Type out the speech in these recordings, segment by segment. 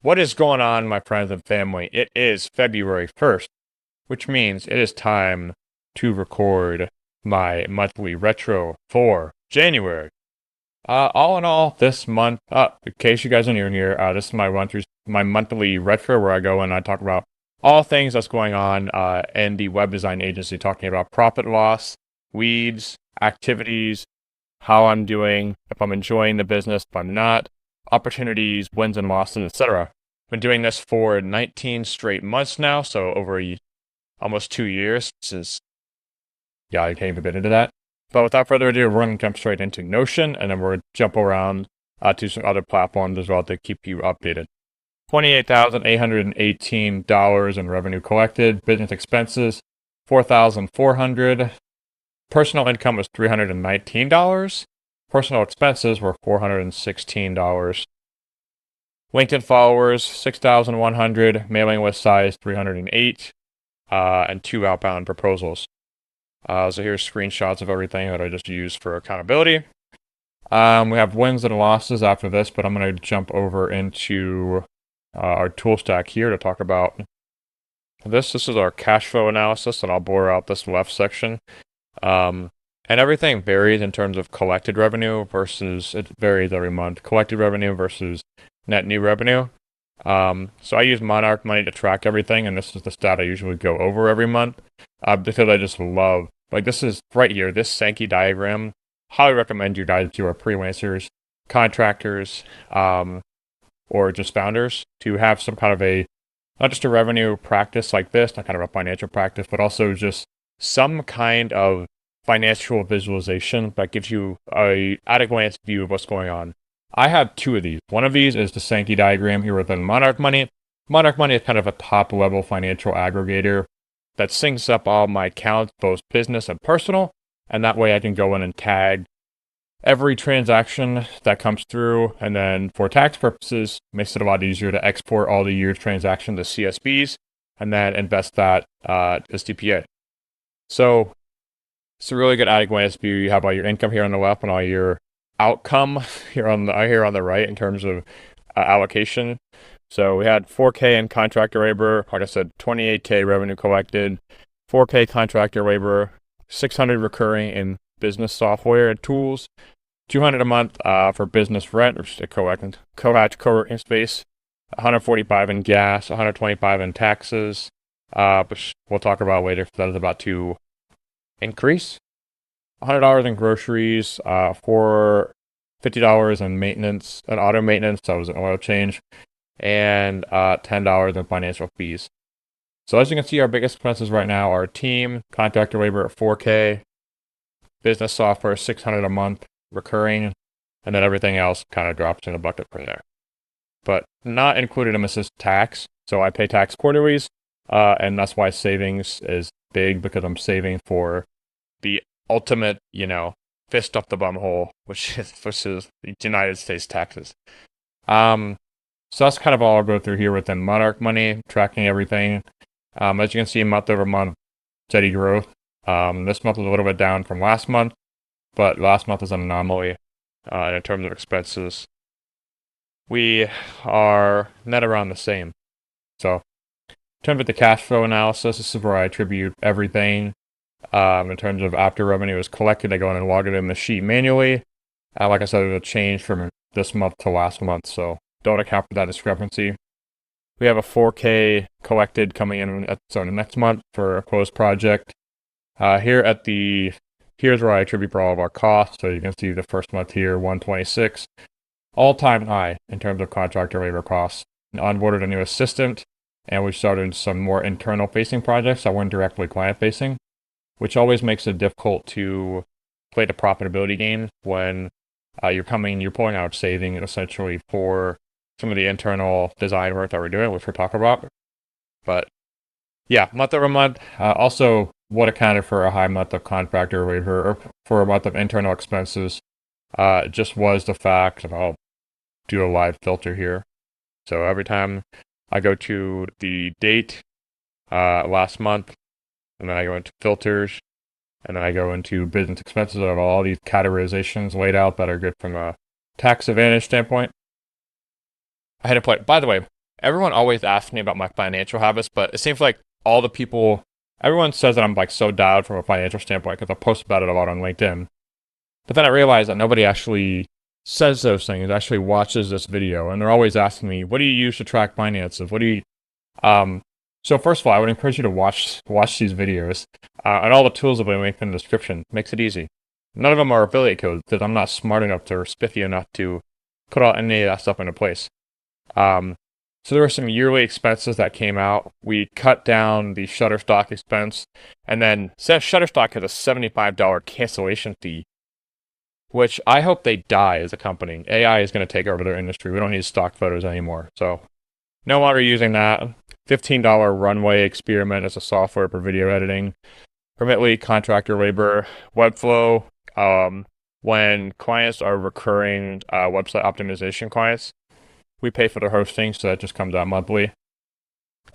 What is going on, my friends and family? It is February 1st, which means it is time to record my monthly retro for January. All in all, this month, in case you guys are new here, this is my run through my monthly retro where I go and I talk about all things that's going on in the web design agency, talking about profit loss, weeds, activities, how I'm doing, if I'm enjoying the business, if I'm not, opportunities, wins and losses, etc. Been doing this for 19 straight months now, so over almost 2 years. Yeah, I can't even get into that. But without further ado, we're going to jump straight into Notion, and then we're going to jump around to some other platforms as well to keep you updated. $28,818 in revenue collected. Business expenses, $4,400. Personal income was $319. Personal expenses were $416. LinkedIn followers, 6,100. Mailing list size, 308. And 2 outbound proposals. So here's screenshots of everything that I just used for accountability. We have wins and losses after this, but I'm going to jump over into our tool stack here to talk about this. This is our cash flow analysis, and I'll bore out this left section. And everything varies in terms of collected revenue versus, it varies every month, collected revenue versus net new revenue. So I use Monarch Money to track everything, and this is the stat I usually go over every month because I just love, like, this is right here, this Sankey diagram. Highly recommend you guys who are freelancers, contractors, or just founders to have some kind of not just a revenue practice like this, not kind of a financial practice, but also just some kind of financial visualization that gives you at a glance view of what's going on. I have 2 of these. One of these is the Sankey diagram here within Monarch Money. Monarch Money is kind of a top-level financial aggregator that syncs up all my accounts, both business and personal, and that way I can go in and tag every transaction that comes through, and then for tax purposes, makes it a lot easier to export all the year's transactions to CSVs, and then invest that as DPA. So it's a really good at a glance view. You have all your income here on the left and all your outcome here on the right in terms of allocation. So we had 4K in contractor labor, like I said, 28K revenue collected, 4K contractor labor, 600 recurring in business software and tools, 200 a month for business rent, which is a co-working space, 145 in gas, 125 in taxes, which we'll talk about later if that is about to increase. $100 in groceries, for $50 in maintenance, an auto maintenance, that was an oil change, and $10 in financial fees. So as you can see, our biggest expenses right now are team, contractor labor at 4K, business software 600 a month, recurring, and then everything else kind of drops in a bucket from there. But not included in this is tax. So I pay tax quarterlies, and that's why savings is big, because I'm saving for the ultimate, fist up the bum hole, which is the United States taxes. So that's kind of all I'll go through here within Monarch Money, tracking everything. As you can see, month over month, steady growth. This month is a little bit down from last month, but last month is an anomaly in terms of expenses. We are net around the same. So in terms of the cash flow analysis, this is where I attribute everything. In terms of after revenue is collected, I go in and log it in the sheet manually. Like I said, it'll change from this month to last month, so don't account for that discrepancy. We have a 4K collected coming in the next month for a closed project. Here's where I attribute for all of our costs. So you can see the first month here, 126, all-time high in terms of contractor labor costs. Onboarded a new assistant, and we started some more internal-facing projects that weren't directly client-facing, which always makes it difficult to play the profitability game when you're pulling out saving essentially for some of the internal design work that we're doing, which we'll talk about. But yeah, month over month. Also, what accounted for a high month of contractor labor or for a month of internal expenses just was the fact, and I'll do a live filter here. So every time I go to the date last month, and then I go into filters, and then I go into business expenses. I have all these categorizations laid out that are good from a tax advantage standpoint. I had to play. By the way, everyone always asks me about my financial habits, but it seems like all the people, everyone says that I'm like so dialed from a financial standpoint because I post about it a lot on LinkedIn. But then I realized that nobody actually says those things, actually watches this video, and they're always asking me, what do you use to track finances? What do you, um, so first of all, I would encourage you to watch these videos, and all the tools that we link in the description. Makes it easy. None of them are affiliate codes because I'm not smart enough or spiffy enough to put all any of that stuff into place. So there were some yearly expenses that came out. We cut down the Shutterstock expense, and then Shutterstock has a $75 cancellation fee, which I hope they die as a company. AI is going to take over their industry. We don't need stock photos anymore. So no longer using that. $15 runway experiment as a software for video editing. Permitly contractor labor, Webflow. When clients are recurring website optimization clients, we pay for their hosting, so that just comes out monthly.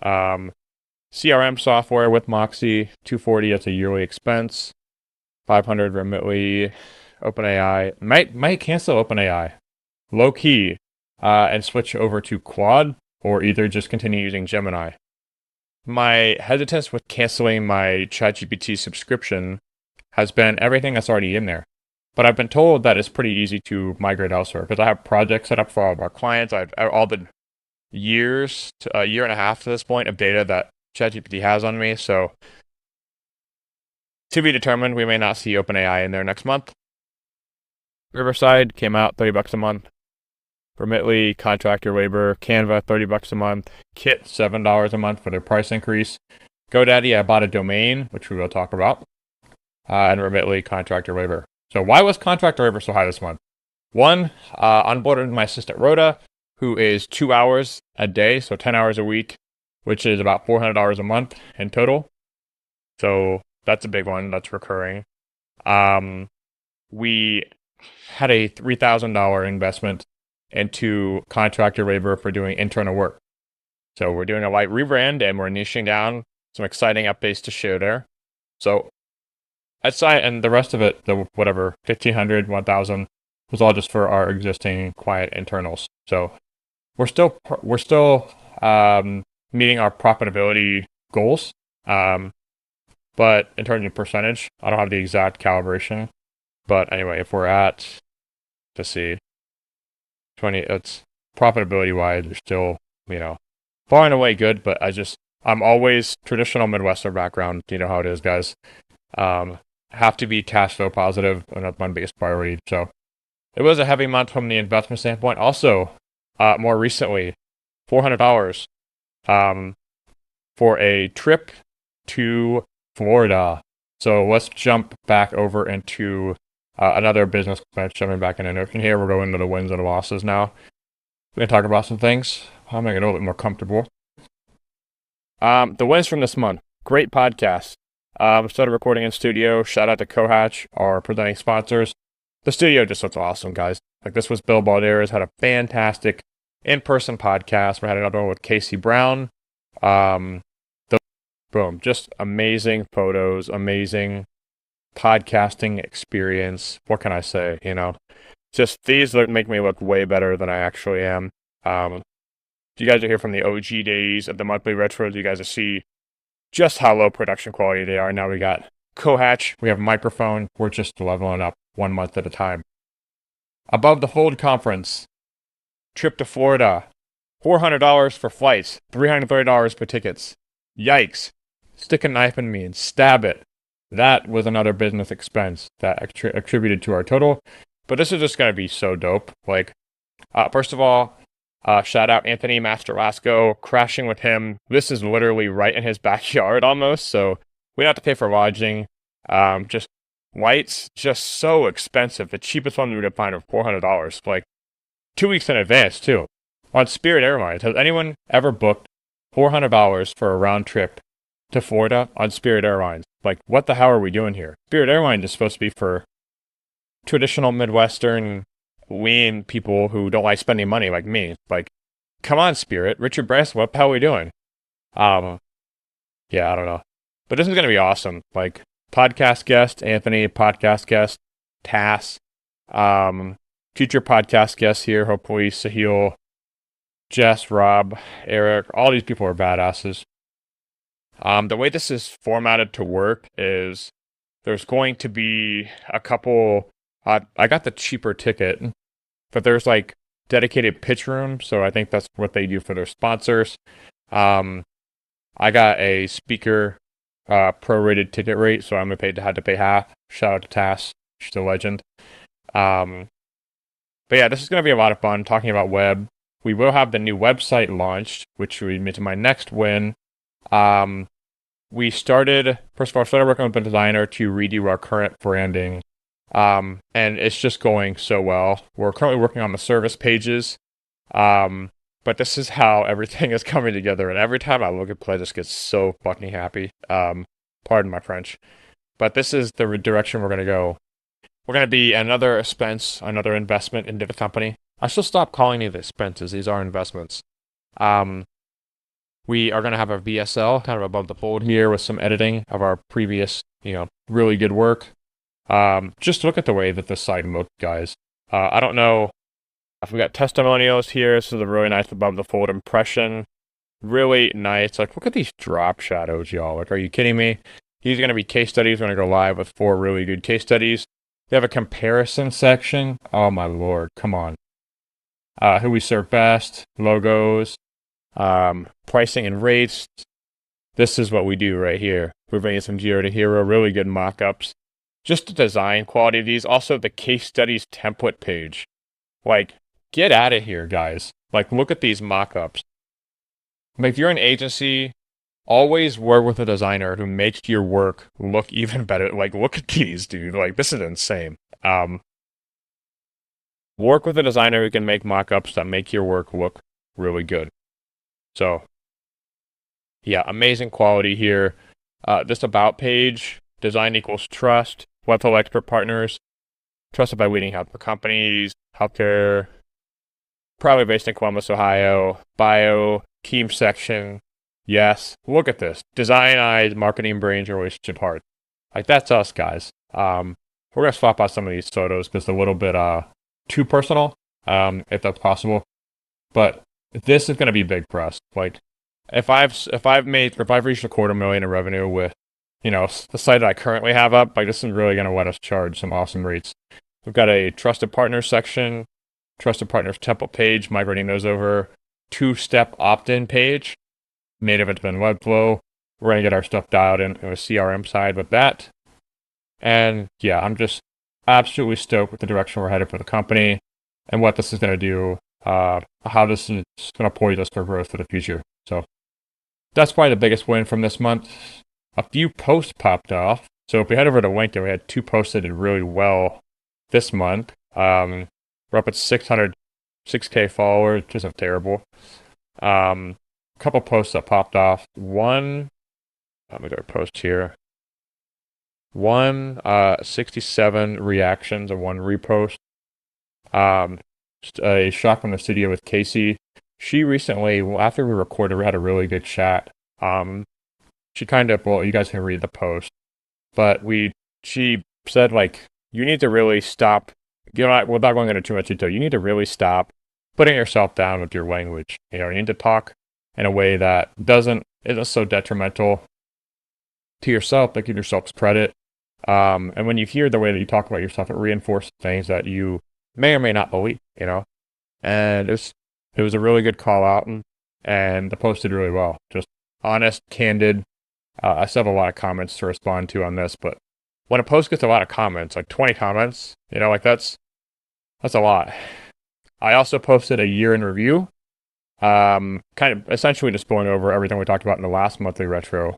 CRM software with Moxie, $240 as a yearly expense. $500 Remitly. OpenAI might cancel OpenAI, low key, and switch over to Claude, or either just continue using Gemini. My hesitance with canceling my ChatGPT subscription has been everything that's already in there. But I've been told that it's pretty easy to migrate elsewhere because I have projects set up for all of our clients. I've all the years to a year and a half to this point of data that ChatGPT has on me. So to be determined, we may not see OpenAI in there next month. Riverside came out $30 a month. Remitly, contractor labor, Canva $30 a month. Kit $7 a month for their price increase. GoDaddy, I bought a domain, which we will talk about. And Remitly, contractor labor. So why was contractor labor so high this month? One, onboarded my assistant Rhoda, who is 2 hours a day, so 10 hours a week, which is about $400 a month in total. So that's a big one. That's recurring. We had a $3,000 investment into contractor labor for doing internal work. So we're doing a light rebrand and we're niching down some exciting updates to share there. So and the rest of it, the whatever, 1,500, 1,000, was all just for our existing client internals. So we're still meeting our profitability goals. But in terms of percentage, I don't have the exact calibration. But anyway, if we're at, let's see, 20, it's profitability wise, they're still, far and away good. But I'm always traditional Midwestern background. You know how it is, guys. Have to be cash flow positive, and that's my biggest priority. So it was a heavy month from the investment standpoint. Also, more recently, $400 for a trip to Florida. So let's jump back over into another business expense, jumping back in notion here. We're going into the wins and the losses now. We're going to talk about some things. I'm making it a little bit more comfortable. The wins from this month. Great podcast. Started recording in studio. Shout out to Cohatch, our presenting sponsors. The studio just looks awesome, guys. Like, this was Bill Balderas, had a fantastic in-person podcast. We had another one with Casey Brown. Boom, just amazing photos, amazing podcasting experience. What can I say? Just these make me look way better than I actually am. You guys are here from the OG days of the monthly retros. You guys will see just how low production quality they are. Now we got Cohatch, we have microphone. We're just leveling up 1 month at a time. Above the Fold Conference, trip to Florida, $400 for flights, $330 for tickets. Yikes. Stick a knife in me and stab it. That was another business expense that attributed to our total. But this is just going to be so dope. First of all, shout out Anthony Masterlasco, crashing with him. This is literally right in his backyard almost, so we don't have to pay for lodging. Just flights, just so expensive. The cheapest one we would find was $400, 2 weeks in advance too. On Spirit Airlines, has anyone ever booked $400 for a round trip to Florida on Spirit Airlines? What the hell are we doing here? Spirit Airlines is supposed to be for traditional Midwestern lean people who don't like spending money like me. Come on, Spirit. Richard Branson, what the hell are we doing? Yeah, I don't know. But this is going to be awesome. Podcast guest, Anthony, podcast guest, Tass, future podcast guests here, hopefully Sahil, Jess, Rob, Eric, all these people are badasses. The way this is formatted to work is there's going to be a couple. I got the cheaper ticket, but there's like dedicated pitch rooms, so I think that's what they do for their sponsors. I got a speaker prorated ticket rate, so I'm had to pay half. Shout out to Tass, she's a legend. But yeah, this is going to be a lot of fun talking about web. We will have the new website launched, which will lead me to my next win. We started working with a designer to redo our current branding. And it's just going so well. We're currently working on the service pages. But this is how everything is coming together. And every time I look at play, I just get so fucking happy. Pardon my French. But this is the direction we're going to go. We're going to be another expense, another investment into the company. I should stop calling these expenses. These are investments. We are going to have our VSL kind of above the fold here with some editing of our previous, really good work. Just look at the way that this site looked, guys. I don't know if we got testimonials here. This is a really nice above the fold impression. Really nice. Like, look at these drop shadows, y'all. Like, are you kidding me? These are going to be case studies. We're going to go live with 4 really good case studies. They have a comparison section. Oh, my Lord. Come on. Who we serve best, logos, pricing and rates. This is what we do right here. We're bringing some Zero to Hero, really good mock-ups. Just the design quality of these. Also, the case studies template page. Like, get out of here, guys. Like, look at these mock-ups. Like, if you're an agency, always work with a designer who makes your work look even better. Like, look at these, dude. Like, this is insane. Work with a designer who can make mock-ups that make your work look really good. So, yeah, amazing quality here. This about page, design equals trust, Webflow expert partners, trusted by leading healthcare companies, healthcare, probably based in Columbus, Ohio, bio, team section. Yes, look at this. Design eyes, marketing brains, relationship heart. Like, that's us, guys. We're going to swap out some of these photos because they're a little bit too personal, if that's possible. But this is going to be big for us. Like, if I've reached $250,000 in revenue with, the site that I currently have up, like, this is really going to let us charge some awesome rates. We've got a trusted partners section, trusted partners template page, migrating those over, 2-step opt-in page, native it's been Webflow. We're going to get our stuff dialed in the CRM side with that. And yeah, I'm just absolutely stoked with the direction we're headed for the company and what this is going to do, how this is going to poise us for growth for the future. So that's probably the biggest win from this month. A few posts popped off. So if we head over to LinkedIn, we had 2 posts that did really well this month. We're up at 6K followers, which isn't terrible. A couple posts that popped off. One, let me go to post here. 67 reactions and 1 repost. A shot from the studio with Casey. She recently, after we recorded, we had a really good chat. She you guys can read the post, but she said, like, you need to really stop, without going into too much detail, you need to really stop putting yourself down with your language. You need to talk in a way that isn't so detrimental to yourself, but give yourself credit. And when you hear the way that you talk about yourself, it reinforces things that you may or may not believe, And it was a really good call out, and the post did really well. Just honest, candid. I still have a lot of comments to respond to on this, but when a post gets a lot of comments, like 20 comments, that's a lot. I also posted a year in review, kind of essentially just going over everything we talked about in the last monthly retro.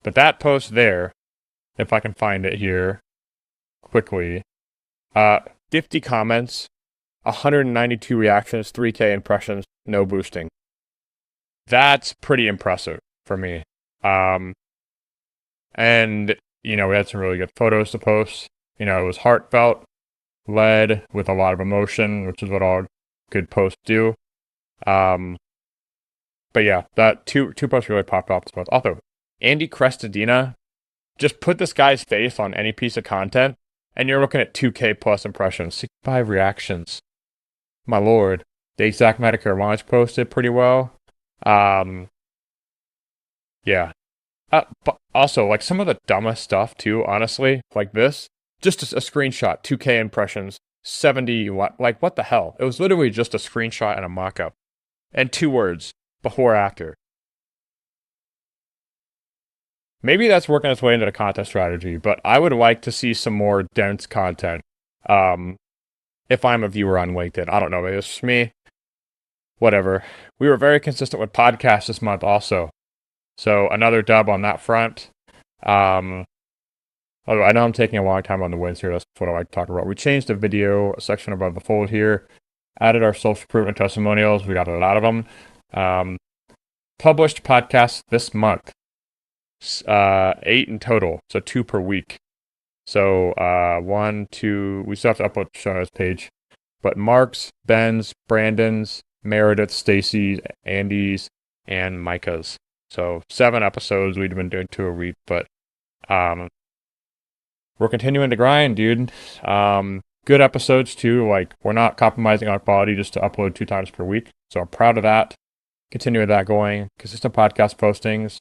But that post there, if I can find it here quickly, 50 comments, 192 reactions, 3K impressions, no boosting. That's pretty impressive for me. And, we had some really good photos to post. It was heartfelt, led with a lot of emotion, which is what all good posts do. But yeah, that two posts really popped off this month. Also, Andy Crestadina, just put this guy's face on any piece of content, and you're looking at 2K plus impressions, 65 reactions. My Lord. The exact Medicare launch post did pretty well. Yeah. But also, like some of the dumbest stuff too, honestly, like this, just a screenshot, 2K impressions, 70, like what the hell? It was literally just a screenshot and a mock-up, and 2 words, before, after. Maybe that's working its way into the content strategy, but I would like to see some more dense content. If I'm a viewer on LinkedIn, I don't know, maybe it's just me. Whatever. We were very consistent with podcasts this month also. So another dub on that front. Although I know I'm taking a long time on the wins here. That's what I like to talk about. We changed the video section above the fold here. Added our social proof and testimonials. We got a lot of them. Published podcasts this month. 8 in total. So 2 per week. So 1, 2. We still have to upload the show notes page. But Mark's, Ben's, Brandon's, Meredith, Stacy's, Andy's, and Micah's. So 7 episodes. We've been doing 2 a week, but we're continuing to grind, dude. Good episodes too. Like we're not compromising on quality just to upload 2 times per week. So I'm proud of that. Continuing that going. Consistent podcast postings.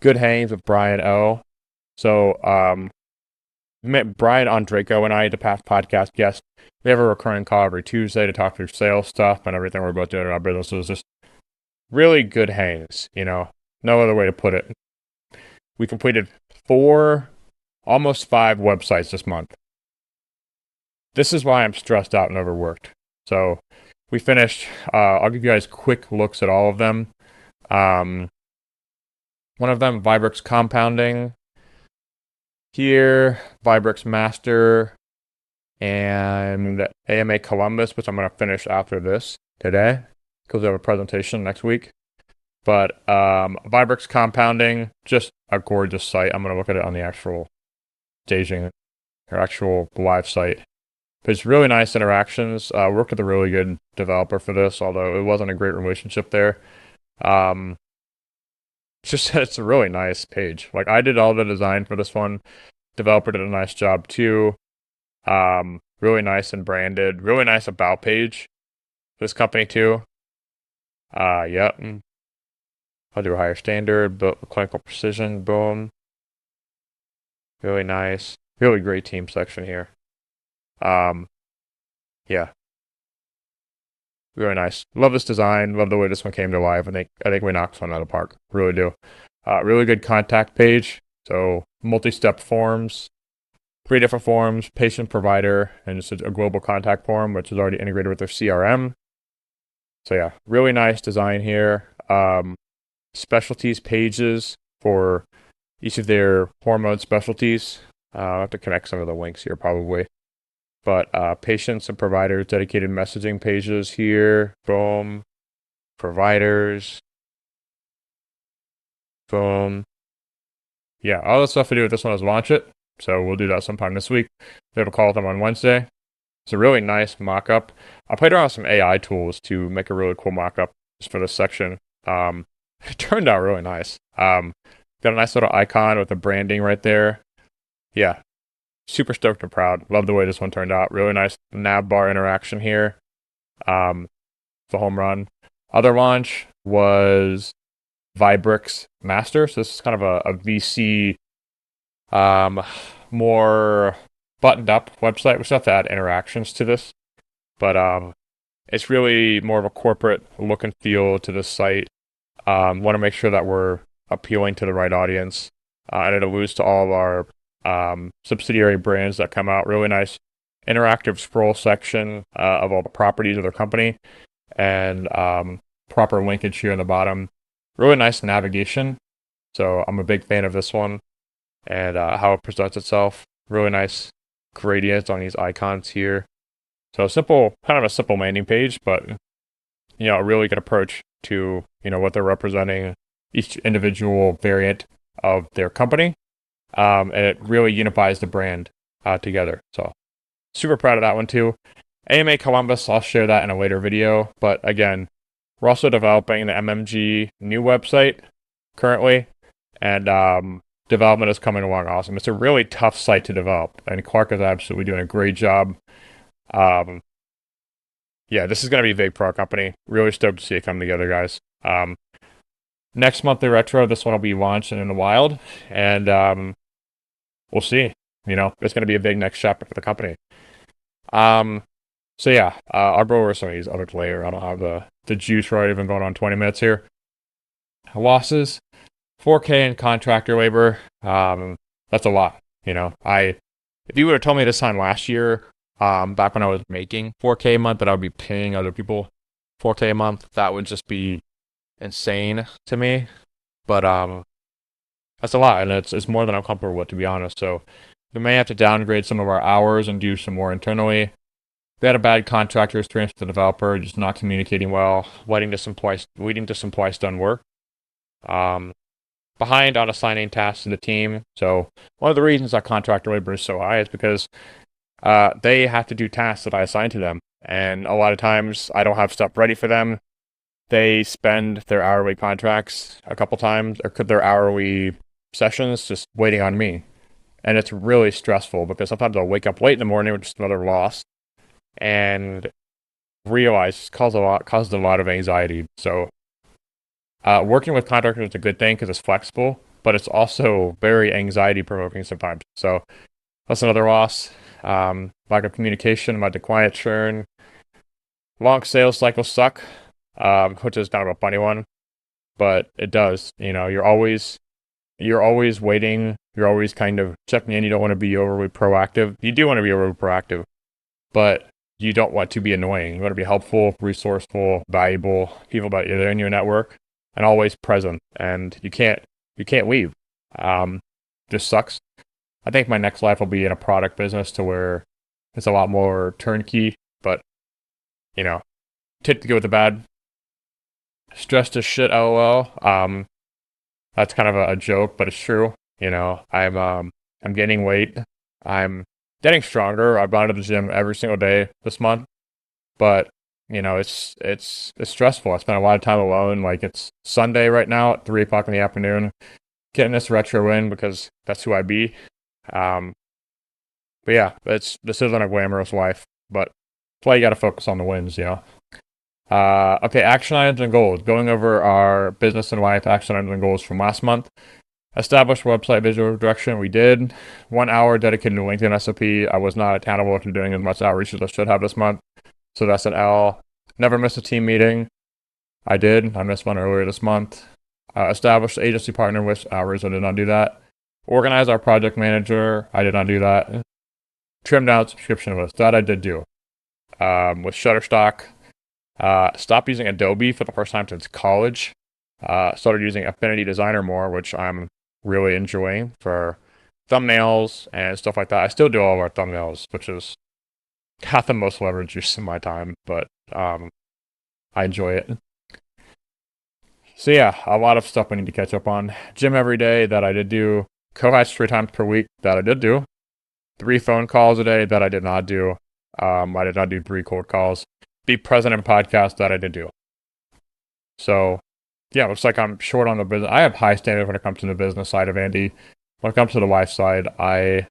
Good hangs with Brian L. So met Brian Andreyko and I, the past podcast guest. We have a recurring call every Tuesday to talk through sales stuff and everything we're about doing in our business. Is just really good hangs, no other way to put it. We completed 4, almost 5 websites this month. This is why I'm stressed out and overworked. So we finished, I'll give you guys quick looks at all of them. One of them, Vibrix Compounding. Here, Vibrix Master, and AMA Columbus, which I'm going to finish after this today, because we have a presentation next week. But Vibrix Compounding, just a gorgeous site. I'm going to look at it on the actual staging, or actual live site. But it's really nice interactions. Worked with a really good developer for this, although it wasn't a great relationship there. It's a really nice page. Like I did all the design for this one. Developer did a nice job too. Really nice and branded. Really nice about page. This company too. Yep. I'll do a higher standard, but clinical precision, boom. Really nice. Really great team section here. Yeah. Really nice. Love this design. Love the way this one came to life. I think we knocked this one out of the park. Really do. Really good contact page. So multi-step forms. 3 different forms, patient, provider, and just a global contact form, which is already integrated with their CRM. So yeah, really nice design here. Specialties pages for each of their hormone specialties. I'll have to connect some of the links here probably. But patients and providers, dedicated messaging pages here. Boom. Providers. Boom. Yeah, all the stuff to do with this one is launch it. So we'll do that sometime this week. We have a call with them on Wednesday. It's a really nice mock-up. I played around with some AI tools to make a really cool mock-up just for this section. It turned out really nice. Got a nice little icon with the branding right there. Yeah, super stoked and proud. Love the way this one turned out. Really nice nav bar interaction here. The home run. Other launch was Vibrix Master. So this is kind of a VC, more buttoned up website. We still have to add interactions to this, but it's really more of a corporate look and feel to this site. Want to make sure that we're appealing to the right audience, and it alludes to all of our subsidiary brands that come out. Really nice interactive scroll section of all the properties of their company, and proper linkage here in the bottom. Really nice navigation. So I'm a big fan of this one and how it presents itself. Really nice gradients on these icons here. So simple, kind of a simple landing page, but a really good approach to what they're representing, each individual variant of their company, and it really unifies the brand together. So super proud of that one too. AMA Columbus, I'll share that in a later video, but again, we're also developing the MMG new website currently, and development is coming along awesome. It's a really tough site to develop, and Clark is absolutely doing a great job. yeah, this is going to be big for our company. Really stoked to see it come together, guys. Next monthly retro, this one will be launched in the wild, and we'll see. It's going to be a big next chapter for the company. So yeah, I'll go over some of these other later. I don't have the juice right. I've been going on 20 minutes here. Losses, 4K in contractor labor. That's a lot. If you would have told me this time last year, back when I was making 4K a month, that I would be paying other people 4K a month, that would just be insane to me. But that's a lot, and it's more than I'm comfortable with, to be honest. So we may have to downgrade some of our hours and do some more internally. They had a bad contractor experience with the developer, just not communicating well, leading to some twice done work. Behind on assigning tasks to the team. So one of the reasons that contractor labor is so high is because they have to do tasks that I assign to them. And a lot of times I don't have stuff ready for them. They spend their hourly contracts a couple times, or their hourly sessions just waiting on me. And it's really stressful because sometimes I'll wake up late in the morning with just another loss and realize caused a lot of anxiety. So working with contractors is a good thing because it's flexible, but it's also very anxiety provoking sometimes. So that's another loss. Lack of communication, about the quiet churn. Long sales cycles suck, which is kind of a funny one, but it does. You're always waiting. You're always kind of checking in. You don't want to be overly proactive. You do want to be overly proactive, but you don't want to be annoying. You want to be helpful, resourceful, valuable, people that are in your network, and always present. And you can't leave. Just sucks. I think my next life will be in a product business to where it's a lot more turnkey, but take the good with the bad. Stressed as shit, lol. That's kind of a joke, but it's true. I'm gaining weight. I'm getting stronger. I've gone to the gym every single day this month, but it's stressful. I spent a lot of time alone. Like, it's Sunday right now at 3 o'clock in the afternoon, getting this retro in because that's who I be. But yeah, this isn't a glamorous life, but that's why you got to focus on the wins. Okay, action items and goals. Going over our business and life action items and goals from last month. Established website visual direction. We did 1 hour dedicated to LinkedIn SOP. I was not accountable to doing as much outreach as I should have this month, so that's an L. Never missed a team meeting. I did. I missed one earlier this month. Established agency partner with hours. I did not do that. Organize our project manager. I did not do that. Trim down subscription list. That I did do. With Shutterstock. Stopped using Adobe for the first time since college. Started using Affinity Designer more, which I'm really enjoying for thumbnails and stuff like that. I still do all of our thumbnails, which is got the most leverage use in my time, but I enjoy it. So yeah, a lot of stuff I need to catch up on. Gym every day that I did do. Co-host 3 times per week that I did do. 3 phone calls a day that I did not do. I did not do 3 cold calls. Be present in podcast that I did do. So yeah, looks like I'm short on the business. I have high standards when it comes to the business side of Andy. When it comes to the life side, I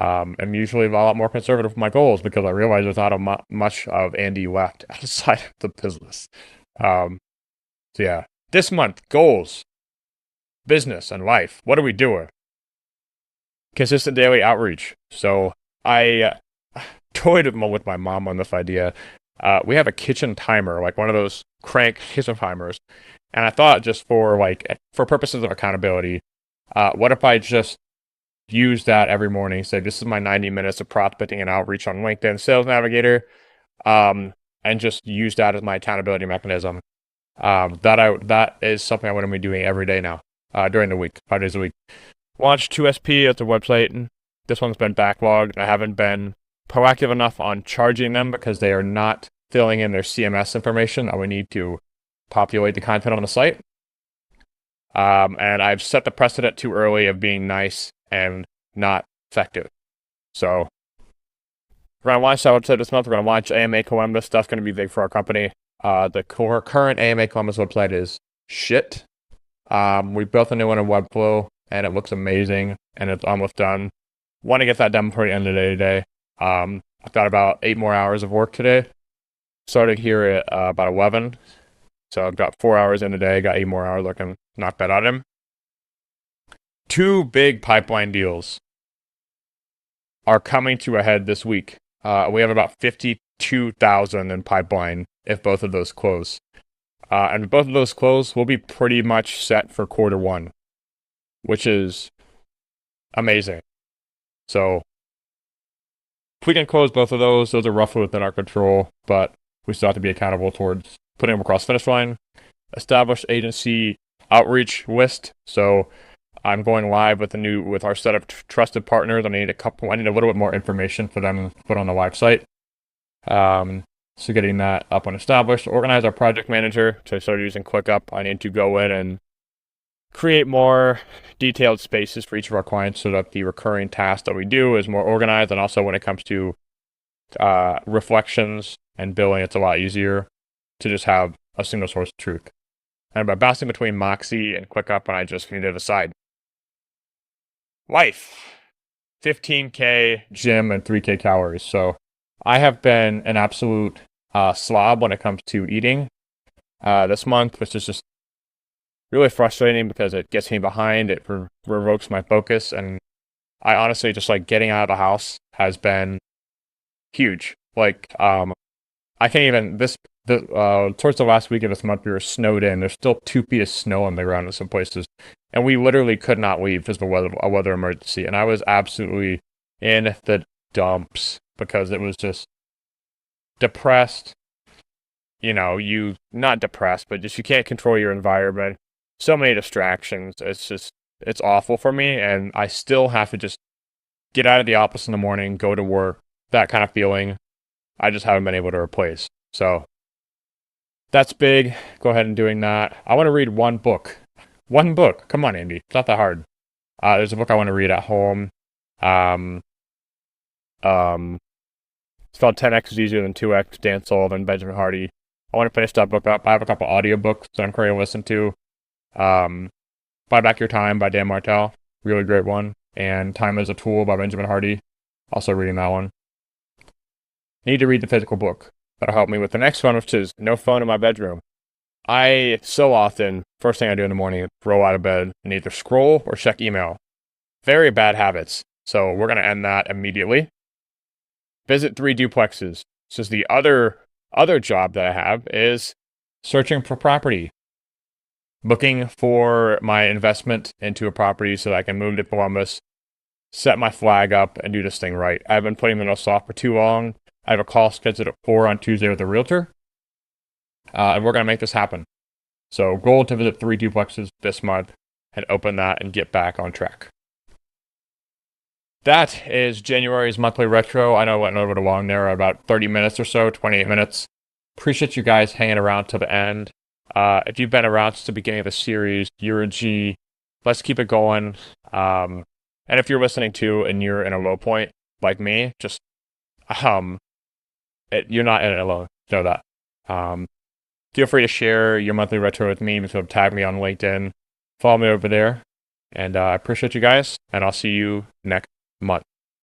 am usually a lot more conservative with my goals because I realize there's not much of Andy left outside of the business. So yeah, this month, goals, business, and life. What are we doing? Consistent daily outreach. So I toyed with my mom on this idea. We have a kitchen timer, like one of those crank kitchen timers. And I thought, just for purposes of accountability, what if I just use that every morning? Say, this is my 90 minutes of prospecting and outreach on LinkedIn Sales Navigator, and just use that as my accountability mechanism. That is something I'm going to be doing every day now, during the week, 5 days a week. Launched 2SP as a website, and this one's been backlogged. I haven't been proactive enough on charging them because they are not filling in their CMS information. I would need to populate the content on the site. And I've set the precedent too early of being nice and not effective. So we're going to launch that website this month. We're going to launch AMA Columbus. Stuff's going to be big for our company. The current AMA Columbus website is shit. We built a new one in Webflow, and it looks amazing, and it's almost done. Want to get that done before the end of the day today. I've got about 8 more hours of work today. Started here at about 11. So I've got 4 hours in a day, got 8 more hours, looking not bad on him. 2 big pipeline deals are coming to a head this week. We have about 52,000 in pipeline if both of those close. And if both of those close, we'll be pretty much set for Q1, which is amazing. So if we can close both of those are roughly within our control, but we still have to be accountable towards putting them across the finish line. Establish agency outreach list. So I'm going live with our set of trusted partners. I need a little bit more information for them to put on the live site. So getting that up and established. Organize our project manager. So I started using ClickUp. I need to go in and create more detailed spaces for each of our clients so that the recurring task that we do is more organized. And also when it comes to reflections and billing, it's a lot easier to just have a single source of truth. And by bouncing between Moxie and ClickUp, and I just need to decide. Life. 15K gym and 3K calories. So I have been an absolute slob when it comes to eating this month, which is just really frustrating because it gets me behind. It revokes my focus. And I honestly just like getting out of the house has been huge. Like, I can't even, towards the last week of this month, we were snowed in. There's still 2 feet of snow on the ground in some places. And we literally could not leave because of a weather emergency. And I was absolutely in the dumps because it was just depressed. Not depressed, but just you can't control your environment. So many distractions. It's awful for me. And I still have to just get out of the office in the morning, go to work, that kind of feeling. I just haven't been able to replace. So that's big. Go ahead and doing that. I want to read one book. One book. Come on, Andy. It's not that hard. There's a book I want to read at home. It's called 10X is Easier Than 2X, Dan Sullivan, Benjamin Hardy. I want to finish that book up. I have a couple audiobooks that I'm currently listening to. Buy Back Your Time by Dan Martell. Really great one. And Time as a Tool by Benjamin Hardy. Also reading that one. Need to read the physical book. That'll help me with the next one, which is No Phone in My Bedroom. I so often, first thing I do in the morning, roll out of bed and either scroll or check email. Very bad habits. So we're going to end that immediately. Visit 3 duplexes. So the other job that I have is searching for property. Looking for my investment into a property so that I can move to Columbus, set my flag up, and do this thing right. I've been putting the notes off for too long. I have a call scheduled at 4 on Tuesday with a realtor. And we're going to make this happen. So goal to visit 3 duplexes this month and open that and get back on track. That is January's monthly retro. I know I went over the long there, about 30 minutes or so, 28 minutes. Appreciate you guys hanging around till the end. If you've been around since the beginning of the series, you're a G. Let's keep it going. And if you're listening to and you're in a low point like me, just you're not in it alone. Know that. Feel free to share your monthly retro with me. So tag me on LinkedIn. Follow me over there. And I appreciate you guys. And I'll see you next month.